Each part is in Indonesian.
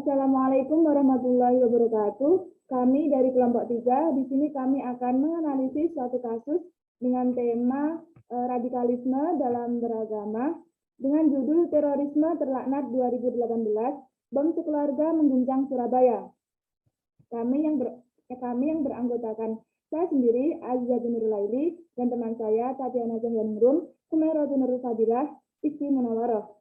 Assalamualaikum warahmatullahi wabarakatuh. Kami dari kelompok 3, di sini kami akan menganalisis suatu kasus dengan tema radikalisme dalam beragama dengan judul Terorisme Terlaknat 2018, Bom Sekeluarga Mengguncang Surabaya. Kami yang beranggotakan saya sendiri, Aziza Nurulaili, dan teman saya, Tatiana Zahyaningrum, Sumairatu Nurul Fadilah, Isti Munawaroh.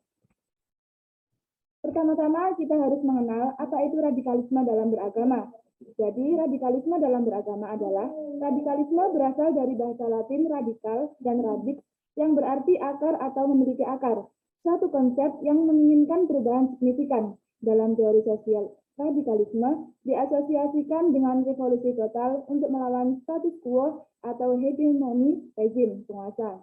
Pertama-tama kita harus mengenal apa itu radikalisme dalam beragama. Jadi radikalisme dalam beragama adalah radikalisme berasal dari bahasa Latin radikal dan radix yang berarti akar atau memiliki akar. Suatu konsep yang menginginkan perubahan signifikan. Dalam teori sosial, radikalisme diasosiasikan dengan revolusi total untuk melawan status quo atau hegemoni rezim penguasa.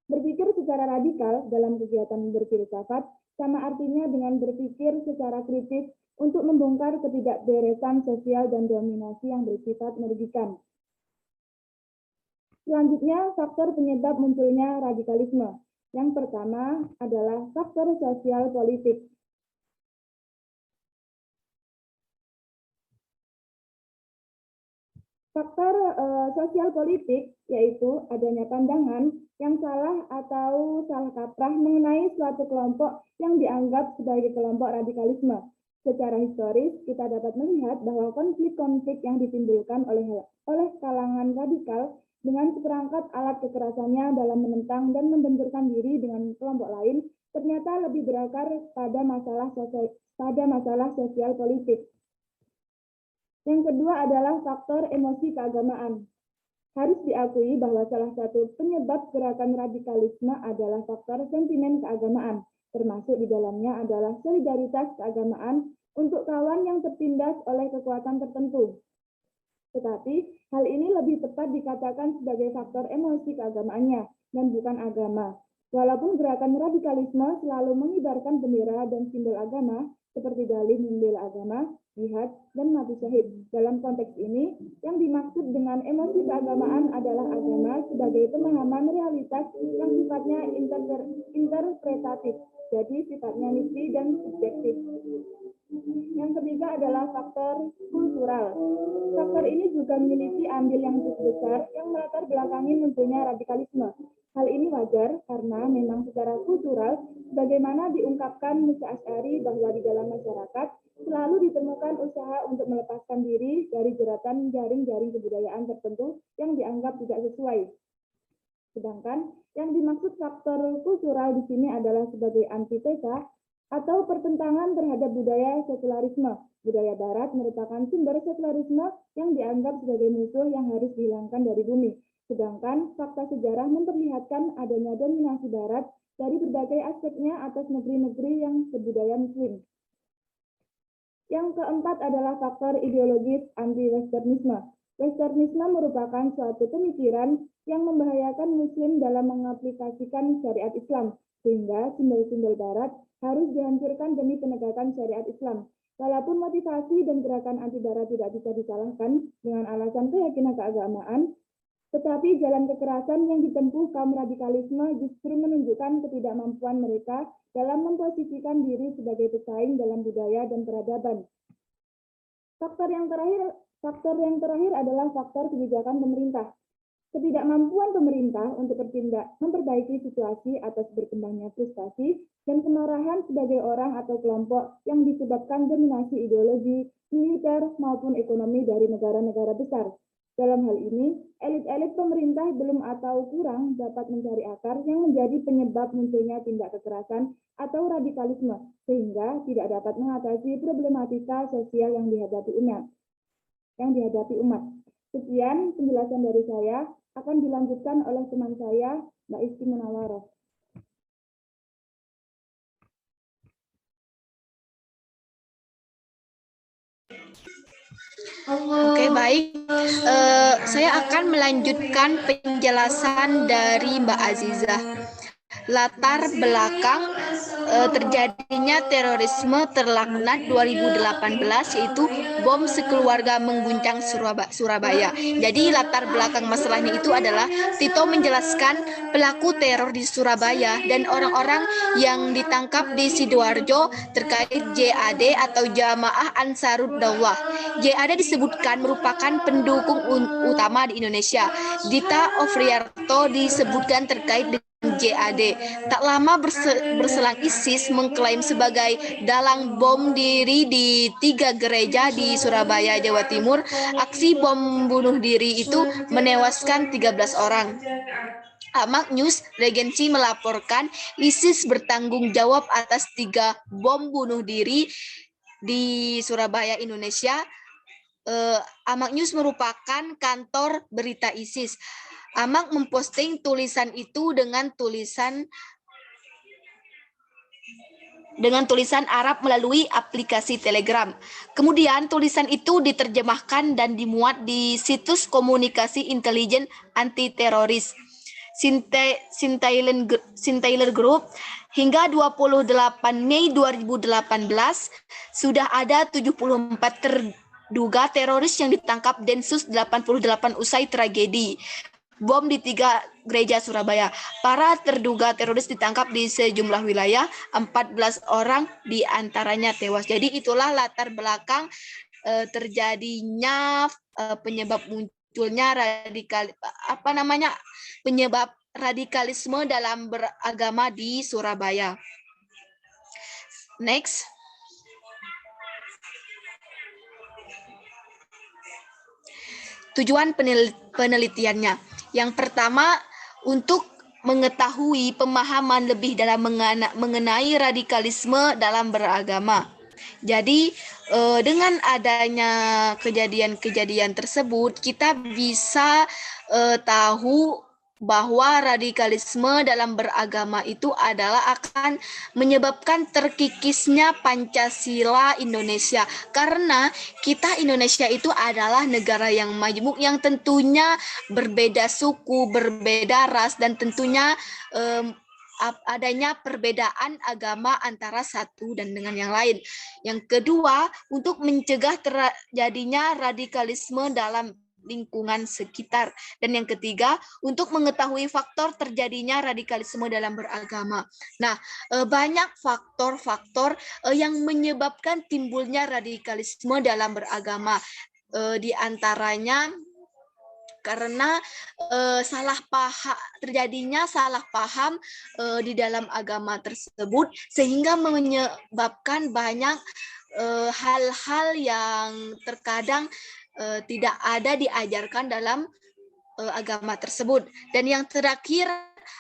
Berpikir secara radikal dalam kegiatan berfilsafat sama artinya dengan berpikir secara kritis untuk membongkar ketidakberesan sosial dan dominasi yang bersifat merugikan. Selanjutnya, faktor penyebab munculnya radikalisme. Yang pertama adalah faktor sosial politik. Faktor sosial politik yaitu adanya pandangan yang salah atau salah kaprah mengenai suatu kelompok yang dianggap sebagai kelompok radikalisme. Secara historis, kita dapat melihat bahwa konflik-konflik yang ditimbulkan oleh kalangan radikal dengan seperangkat alat kekerasannya dalam menentang dan membenturkan diri dengan kelompok lain ternyata lebih berakar pada masalah sosial politik. Yang kedua adalah faktor emosi keagamaan. Harus diakui bahwa salah satu penyebab gerakan radikalisme adalah faktor sentimen keagamaan, termasuk di dalamnya adalah solidaritas keagamaan untuk kawan yang tertindas oleh kekuatan tertentu. Tetapi, hal ini lebih tepat dikatakan sebagai faktor emosi keagamaannya dan bukan agama. Walaupun gerakan radikalisme selalu mengibarkan bendera dan simbol agama, seperti dalih membela agama, jihad, dan mati syahid. Dalam konteks ini, yang dimaksud dengan emosi keagamaan adalah agama sebagai pemahaman realitas yang sifatnya interpretatif, jadi sifatnya nisbi dan subjektif. Yang ketiga adalah faktor kultural. Faktor ini juga memiliki andil yang cukup besar yang melatar belakangi munculnya radikalisme. Hal ini wajar karena memang secara kultural, bagaimana diungkapkan Musa Asy'ari bahwa di dalam masyarakat selalu ditemukan usaha untuk melepaskan diri dari jeratan jaring-jaring kebudayaan tertentu yang dianggap tidak sesuai. Sedangkan yang dimaksud faktor kultural di sini adalah sebagai antitesa atau pertentangan terhadap budaya sekularisme. Budaya Barat merupakan sumber sekularisme yang dianggap sebagai musuh yang harus dihilangkan dari bumi. Sedangkan fakta sejarah memperlihatkan adanya dominasi Barat dari berbagai aspeknya atas negeri-negeri yang berbudaya Muslim. Yang keempat adalah faktor ideologis anti-Westernisme. Westernisme merupakan suatu pemikiran yang membahayakan Muslim dalam mengaplikasikan syariat Islam, sehingga simbol-simbol Barat harus dihancurkan demi penegakan syariat Islam. Walaupun motivasi dan gerakan anti-Barat tidak bisa disalahkan dengan alasan keyakinan keagamaan, tetapi jalan kekerasan yang ditempuh kaum radikalisme justru menunjukkan ketidakmampuan mereka dalam memposisikan diri sebagai pesaing dalam budaya dan peradaban. Faktor yang terakhir adalah faktor kebijakan pemerintah. Ketidakmampuan pemerintah untuk bertindak memperbaiki situasi atas berkembangnya frustasi dan kemarahan sebagai orang atau kelompok yang disebabkan dominasi ideologi, militer, maupun ekonomi dari negara-negara besar. Dalam hal ini, elit-elit pemerintah belum atau kurang dapat mencari akar yang menjadi penyebab munculnya tindak kekerasan atau radikalisme, sehingga tidak dapat mengatasi problematika sosial yang dihadapi umat. Sekian penjelasan dari saya, akan dilanjutkan oleh teman saya, Mbak Isti Munawaroh. Oke, baik. Saya akan melanjutkan penjelasan dari Mbak Azizah. Latar belakang terjadinya terorisme terlaknat 2018, yaitu bom sekeluarga mengguncang Surabaya. Jadi latar belakang masalahnya itu adalah Tito menjelaskan pelaku teror di Surabaya dan orang-orang yang ditangkap di Sidoarjo terkait JAD atau Jamaah Ansarud Daulah. JAD disebutkan merupakan pendukung utama di Indonesia. Dita Ofriarto disebutkan terkait dengan JAD. Tak lama berselang ISIS mengklaim sebagai dalang bom diri di 3 gereja di Surabaya, Jawa Timur. Aksi bom bunuh diri itu menewaskan 13 orang. Amak News Regency melaporkan ISIS bertanggung jawab atas 3 bom bunuh diri di Surabaya, Indonesia. Amak News merupakan kantor berita ISIS. Amak memposting tulisan itu dengan tulisan Arab melalui aplikasi Telegram. Kemudian tulisan itu diterjemahkan dan dimuat di situs komunikasi intelijen anti-teroris Sintailer Group. Hingga 28 Mei 2018 sudah ada 74 terduga teroris yang ditangkap Densus 88 usai tragedi bom di 3 gereja Surabaya. Para terduga teroris ditangkap di sejumlah wilayah, 14 orang diantaranya tewas. Jadi itulah latar belakang terjadinya penyebab munculnya penyebab radikalisme dalam beragama di Surabaya. Next. Tujuan penelitiannya. Yang pertama, untuk mengetahui pemahaman lebih dalam mengenai radikalisme dalam beragama. Jadi, dengan adanya kejadian-kejadian tersebut, kita bisa tahu bahwa radikalisme dalam beragama itu adalah akan menyebabkan terkikisnya Pancasila Indonesia. Karena kita Indonesia itu adalah negara yang majmuk, yang tentunya berbeda suku, berbeda ras, dan tentunya adanya perbedaan agama antara satu dan dengan yang lain. Yang kedua, untuk mencegah terjadinya radikalisme dalam lingkungan sekitar. Dan yang ketiga, untuk mengetahui faktor terjadinya radikalisme dalam beragama. Nah, banyak faktor-faktor yang menyebabkan timbulnya radikalisme dalam beragama. Di antaranya karena terjadinya salah paham di dalam agama tersebut, sehingga menyebabkan banyak hal-hal yang terkadang tidak ada diajarkan dalam agama tersebut. Dan yang terakhir,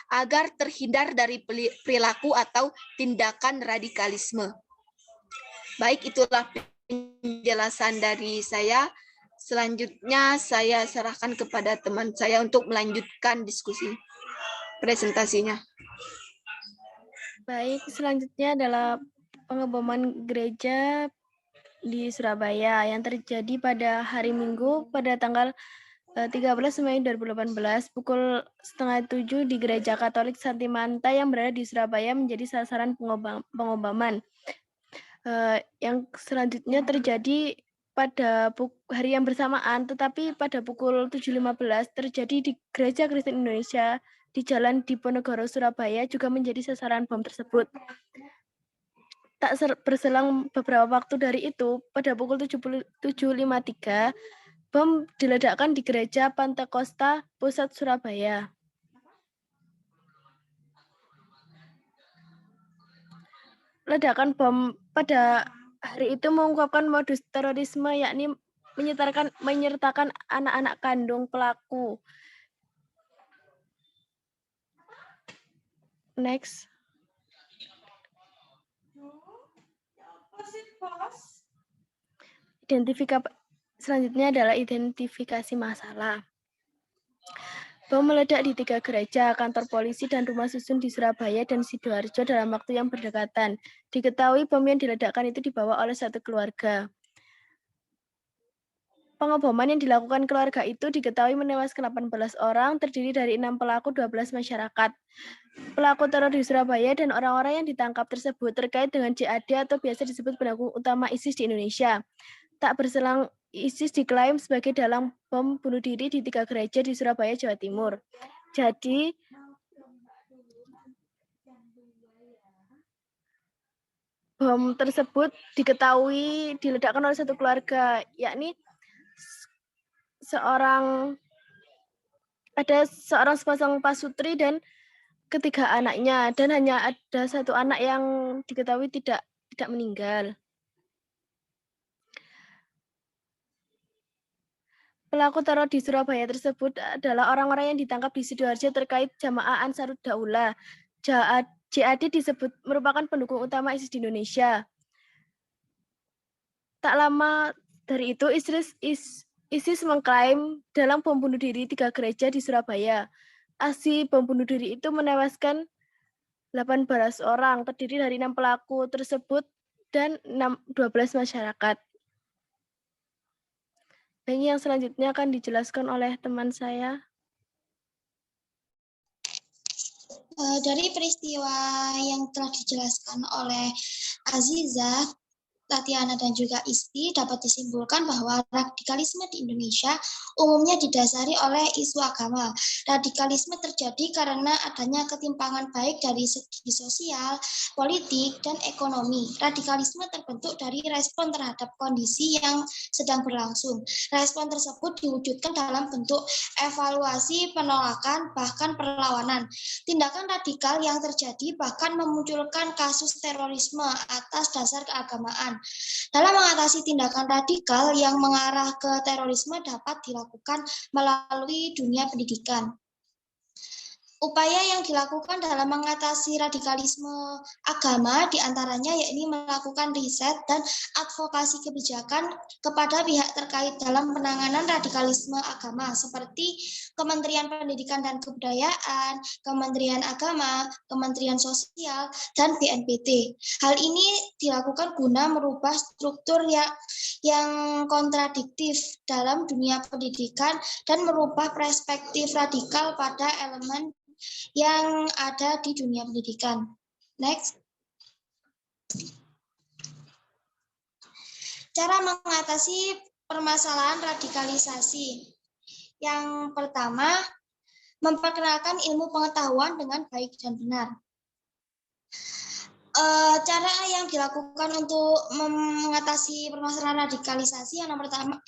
agar terhindar dari perilaku atau tindakan radikalisme. Baik, itulah penjelasan dari saya. Selanjutnya saya serahkan kepada teman saya untuk melanjutkan diskusi presentasinya. Baik, selanjutnya adalah pengeboman gereja di Surabaya yang terjadi pada hari Minggu pada tanggal 13 Mei 2018 pukul 6:30 di Gereja Katolik Santi Manta yang berada di Surabaya menjadi sasaran pengobaman. Yang selanjutnya terjadi pada hari yang bersamaan, tetapi pada pukul 7.15 terjadi di Gereja Kristen Indonesia di Jalan Diponegoro, Surabaya juga menjadi sasaran bom tersebut. Tak berselang beberapa waktu dari itu, pada pukul 7.53, bom diledakkan di Gereja Pantekosta Pusat Surabaya. Ledakan bom pada hari itu mengungkapkan modus terorisme, yakni menyertakan anak-anak kandung pelaku. Next. Selanjutnya adalah identifikasi masalah. Bom meledak di 3 gereja, kantor polisi, dan rumah susun di Surabaya dan Sidoarjo dalam waktu yang berdekatan. Diketahui bom yang diledakkan itu dibawa oleh satu keluarga. Pengeboman yang dilakukan keluarga itu diketahui menewaskan 18 orang, terdiri dari 6 pelaku, 12 masyarakat. Pelaku teror di Surabaya dan orang-orang yang ditangkap tersebut terkait dengan JAD atau biasa disebut pendukung utama ISIS di Indonesia. Tak berselang, ISIS diklaim sebagai dalang bom bunuh diri di 3 gereja di Surabaya, Jawa Timur. Jadi, bom tersebut diketahui diledakkan oleh satu keluarga, yakni seorang sepasang pasutri dan ketiga anaknya, dan hanya ada satu anak yang diketahui tidak meninggal. Pelaku teror di Surabaya tersebut adalah orang-orang yang ditangkap di Sidoarjo terkait Jamaah Ansarud Daulah. JAD disebut merupakan pendukung utama ISIS di Indonesia. Tak lama dari itu, ISIS mengklaim dalam bom bunuh diri 3 gereja di Surabaya. Aksi bom bunuh diri itu menewaskan 18 orang, terdiri dari 6 pelaku tersebut dan 12 masyarakat. Ini yang selanjutnya akan dijelaskan oleh teman saya. Dari peristiwa yang telah dijelaskan oleh Aziza, Tatiana, dan juga Isti, dapat disimpulkan bahwa radikalisme di Indonesia umumnya didasari oleh isu agama. Radikalisme terjadi karena adanya ketimpangan baik dari segi sosial, politik, dan ekonomi. Radikalisme terbentuk dari respon terhadap kondisi yang sedang berlangsung. Respon tersebut diwujudkan dalam bentuk evaluasi, penolakan, bahkan perlawanan. Tindakan radikal yang terjadi bahkan memunculkan kasus terorisme atas dasar keagamaan. Dalam mengatasi tindakan radikal yang mengarah ke terorisme dapat dilakukan melalui dunia pendidikan. Upaya yang dilakukan dalam mengatasi radikalisme agama diantaranya yakni melakukan riset dan advokasi kebijakan kepada pihak terkait dalam penanganan radikalisme agama seperti Kementerian Pendidikan dan Kebudayaan, Kementerian Agama, Kementerian Sosial, dan BNPT. Hal ini dilakukan guna merubah struktur yang kontradiktif dalam dunia pendidikan dan merubah perspektif radikal pada elemen yang ada di dunia pendidikan. Next. Cara mengatasi permasalahan radikalisasi. Yang pertama, memperkenalkan ilmu pengetahuan dengan baik dan benar. Cara yang dilakukan untuk mengatasi permasalahan radikalisasi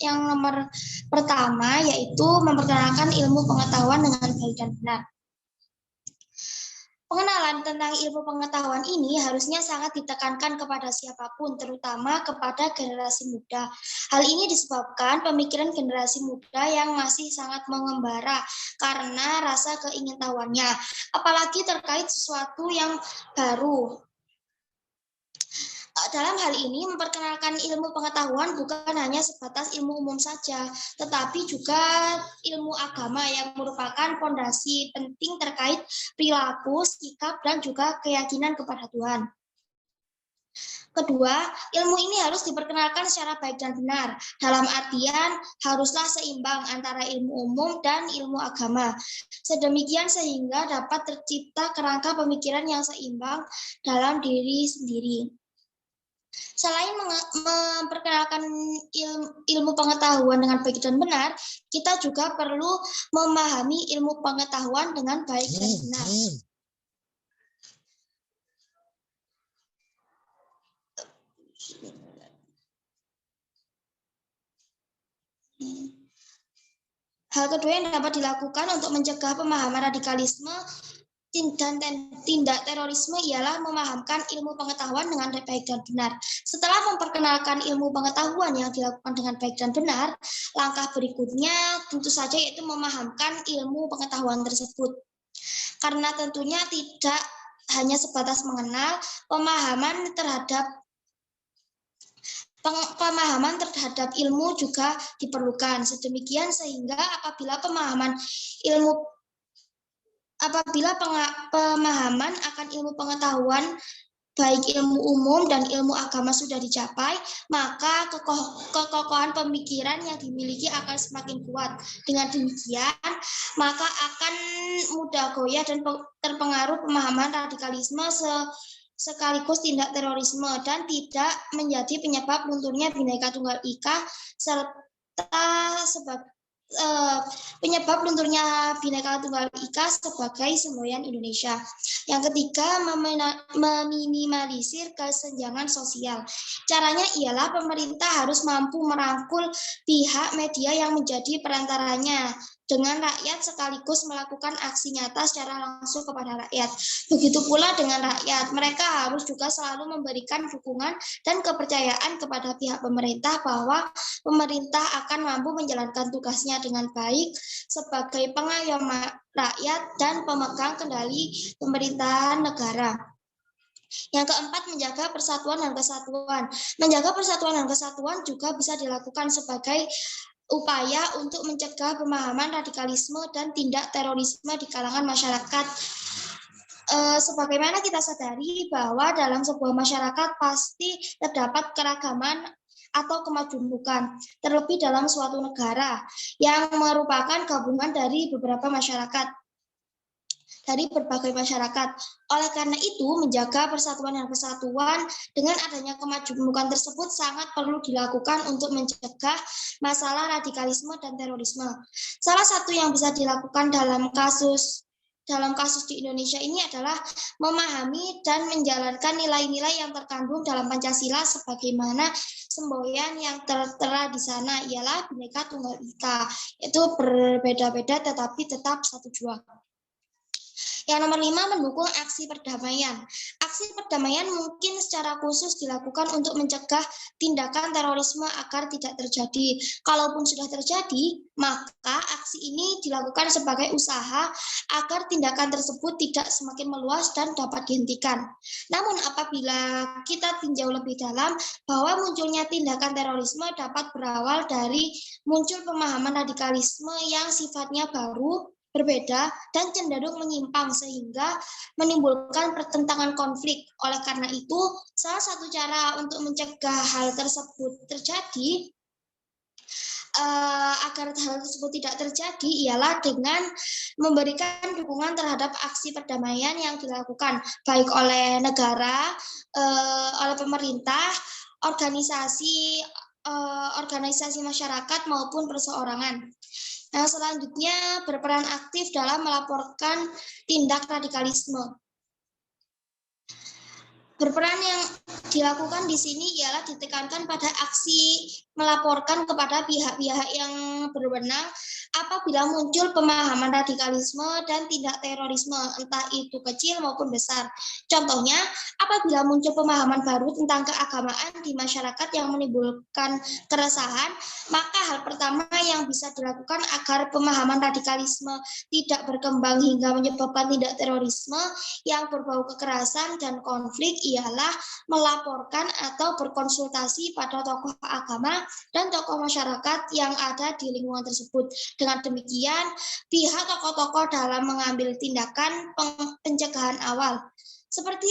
yang nomor pertama yaitu memperkenalkan ilmu pengetahuan dengan baik dan benar. Pengenalan tentang ilmu pengetahuan ini harusnya sangat ditekankan kepada siapapun, terutama kepada generasi muda. Hal ini disebabkan pemikiran generasi muda yang masih sangat mengembara karena rasa keingintahuannya, apalagi terkait sesuatu yang baru. Dalam hal ini, memperkenalkan ilmu pengetahuan bukan hanya sebatas ilmu umum saja, tetapi juga ilmu agama yang merupakan fondasi penting terkait perilaku, sikap, dan juga keyakinan kepada Tuhan. Kedua, ilmu ini harus diperkenalkan secara baik dan benar. Dalam artian, haruslah seimbang antara ilmu umum dan ilmu agama. Sedemikian sehingga dapat tercipta kerangka pemikiran yang seimbang dalam diri sendiri. Selain memperkenalkan ilmu pengetahuan dengan baik dan benar, kita juga perlu memahami ilmu pengetahuan dengan baik dan benar. Hal kedua yang dapat dilakukan untuk mencegah pemahaman radikalisme dan tindak terorisme ialah memahamkan ilmu pengetahuan dengan baik dan benar. Setelah memperkenalkan ilmu pengetahuan yang dilakukan dengan baik dan benar, langkah berikutnya tentu saja yaitu memahamkan ilmu pengetahuan tersebut. Karena tentunya tidak hanya sebatas mengenal, pemahaman terhadap ilmu juga diperlukan. Sedemikian sehingga apabila pemahaman akan ilmu pengetahuan baik ilmu umum dan ilmu agama sudah dicapai, maka kekokohan pemikiran yang dimiliki akan semakin kuat. Dengan demikian, maka akan mudah goyah dan terpengaruh pemahaman radikalisme sekaligus tindak terorisme dan tidak menjadi penyebab lunturnya Bhinneka Tunggal Ika serta penyebab lunturnya Bhinneka Tunggal Ika sebagai semboyan Indonesia. Yang ketiga, meminimalisir kesenjangan sosial. Caranya ialah pemerintah harus mampu merangkul pihak media yang menjadi perantaranya dengan rakyat sekaligus melakukan aksi nyata secara langsung kepada rakyat. Begitu pula dengan rakyat, mereka harus juga selalu memberikan dukungan dan kepercayaan kepada pihak pemerintah bahwa pemerintah akan mampu menjalankan tugasnya dengan baik sebagai pengayom rakyat dan pemegang kendali pemerintahan negara. Yang keempat, menjaga persatuan dan kesatuan. Menjaga persatuan dan kesatuan juga bisa dilakukan sebagai upaya untuk mencegah pemahaman radikalisme dan tindak terorisme di kalangan masyarakat. Sebagaimana kita sadari bahwa dalam sebuah masyarakat pasti terdapat keragaman atau kemajemukan, terlebih dalam suatu negara yang merupakan gabungan dari beberapa masyarakat, dari berbagai masyarakat. Oleh karena itu, menjaga persatuan dan kesatuan dengan adanya kemajemukan tersebut sangat perlu dilakukan untuk mencegah masalah radikalisme dan terorisme. Salah satu yang bisa dilakukan dalam kasus di Indonesia ini adalah memahami dan menjalankan nilai-nilai yang terkandung dalam Pancasila sebagaimana semboyan yang tertera di sana, ialah Bhinneka Tunggal Ika. Itu berbeda-beda tetapi tetap satu jua. Yang nomor 5, mendukung aksi perdamaian. Aksi perdamaian mungkin secara khusus dilakukan untuk mencegah tindakan terorisme agar tidak terjadi. Kalaupun sudah terjadi, maka aksi ini dilakukan sebagai usaha agar tindakan tersebut tidak semakin meluas dan dapat dihentikan. Namun apabila kita tinjau lebih dalam bahwa munculnya tindakan terorisme dapat berawal dari muncul pemahaman radikalisme yang sifatnya baru, berbeda, dan cenderung menyimpang sehingga menimbulkan pertentangan konflik. Oleh karena itu, salah satu cara untuk mencegah hal tersebut terjadi, agar hal tersebut tidak terjadi, ialah dengan memberikan dukungan terhadap aksi perdamaian yang dilakukan, baik oleh negara, oleh pemerintah, organisasi masyarakat maupun perseorangan. Nah, selanjutnya berperan aktif dalam melaporkan tindak radikalisme. Berperan yang dilakukan di sini ialah ditekankan pada aksi melaporkan kepada pihak-pihak yang berwenang apabila muncul pemahaman radikalisme dan tindak terorisme, entah itu kecil maupun besar. Contohnya, apabila muncul pemahaman baru tentang keagamaan di masyarakat yang menimbulkan keresahan, maka hal pertama yang bisa dilakukan agar pemahaman radikalisme tidak berkembang hingga menyebabkan tindak terorisme yang berbau kekerasan dan konflik ialah melaporkan atau berkonsultasi pada tokoh agama dan tokoh masyarakat yang ada di lingkungan tersebut. Dengan demikian, pihak tokoh-tokoh dalam mengambil tindakan pencegahan awal, seperti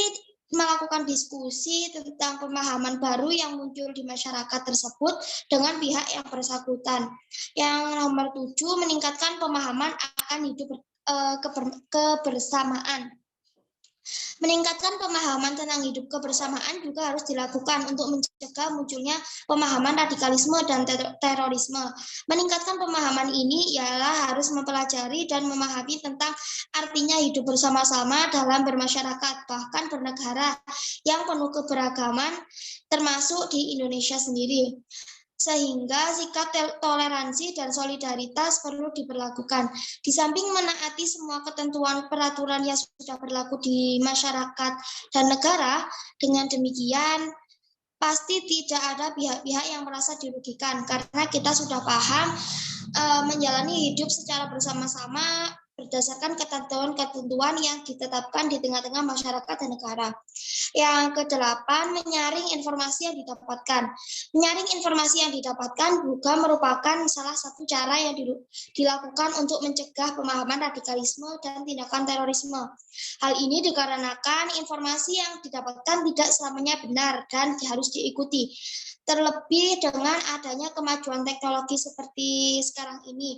melakukan diskusi tentang pemahaman baru yang muncul di masyarakat tersebut dengan pihak yang bersangkutan. Yang nomor 7, meningkatkan pemahaman akan hidup kebersamaan. Meningkatkan pemahaman tentang hidup kebersamaan juga harus dilakukan untuk mencegah munculnya pemahaman radikalisme dan terorisme. Meningkatkan pemahaman ini ialah harus mempelajari dan memahami tentang artinya hidup bersama-sama dalam bermasyarakat, bahkan bernegara yang penuh keberagaman, termasuk di Indonesia sendiri. Sehingga sikap toleransi dan solidaritas perlu diberlakukan. Di samping menaati semua ketentuan peraturan yang sudah berlaku di masyarakat dan negara, dengan demikian pasti tidak ada pihak-pihak yang merasa dirugikan karena kita sudah paham menjalani hidup secara bersama-sama berdasarkan ketentuan-ketentuan yang ditetapkan di tengah-tengah masyarakat dan negara. Yang kedelapan, menyaring informasi yang didapatkan. Menyaring informasi yang didapatkan juga merupakan salah satu cara yang dilakukan untuk mencegah pemahaman radikalisme dan tindakan terorisme. Hal ini dikarenakan informasi yang didapatkan tidak selamanya benar dan harus diikuti. Terlebih dengan adanya kemajuan teknologi seperti sekarang ini,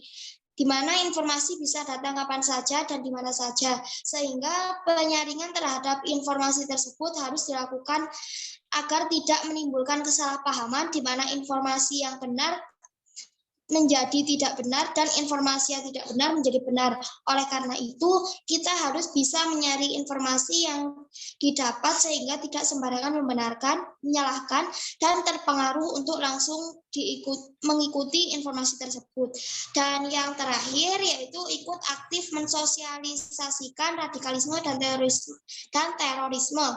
di mana informasi bisa datang kapan saja dan di mana saja, sehingga penyaringan terhadap informasi tersebut harus dilakukan agar tidak menimbulkan kesalahpahaman di mana informasi yang benar menjadi tidak benar dan informasi yang tidak benar menjadi benar. Oleh karena itu, kita harus bisa menyaring informasi yang didapat sehingga tidak sembarangan membenarkan, menyalahkan, dan terpengaruh untuk langsung mengikuti informasi tersebut. Dan yang terakhir yaitu ikut aktif mensosialisasikan radikalisme dan terorisme.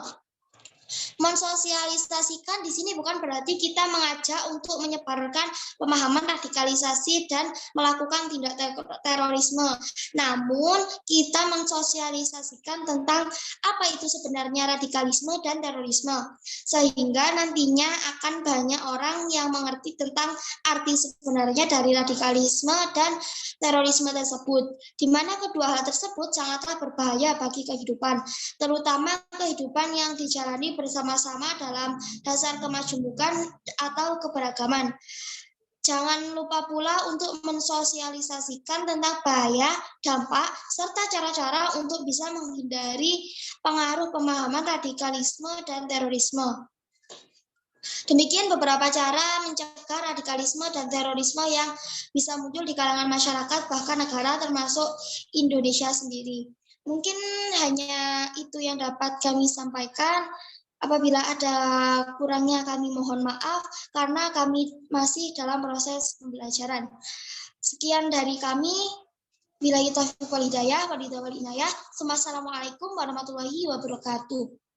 Mensosialisasikan di sini bukan berarti kita mengajak untuk menyebarkan pemahaman radikalisasi dan melakukan tindak terorisme. Namun, kita mensosialisasikan tentang apa itu sebenarnya radikalisme dan terorisme. Sehingga nantinya akan banyak orang yang mengerti tentang arti sebenarnya dari radikalisme dan terorisme tersebut. Di mana kedua hal tersebut sangatlah berbahaya bagi kehidupan, terutama kehidupan yang dijalani bersama-sama dalam dasar kemajemukan atau keberagaman. Jangan lupa pula untuk mensosialisasikan tentang bahaya, dampak, serta cara-cara untuk bisa menghindari pengaruh pemahaman radikalisme dan terorisme. Demikian beberapa cara mencegah radikalisme dan terorisme yang bisa muncul di kalangan masyarakat, bahkan negara termasuk Indonesia sendiri. Mungkin hanya itu yang dapat kami sampaikan. Apabila ada kurangnya kami mohon maaf karena kami masih dalam proses pembelajaran. Sekian dari kami. Billahi taufiq wal hidayah, wabillahi wal inayah. Wassalamualaikum warahmatullahi wabarakatuh.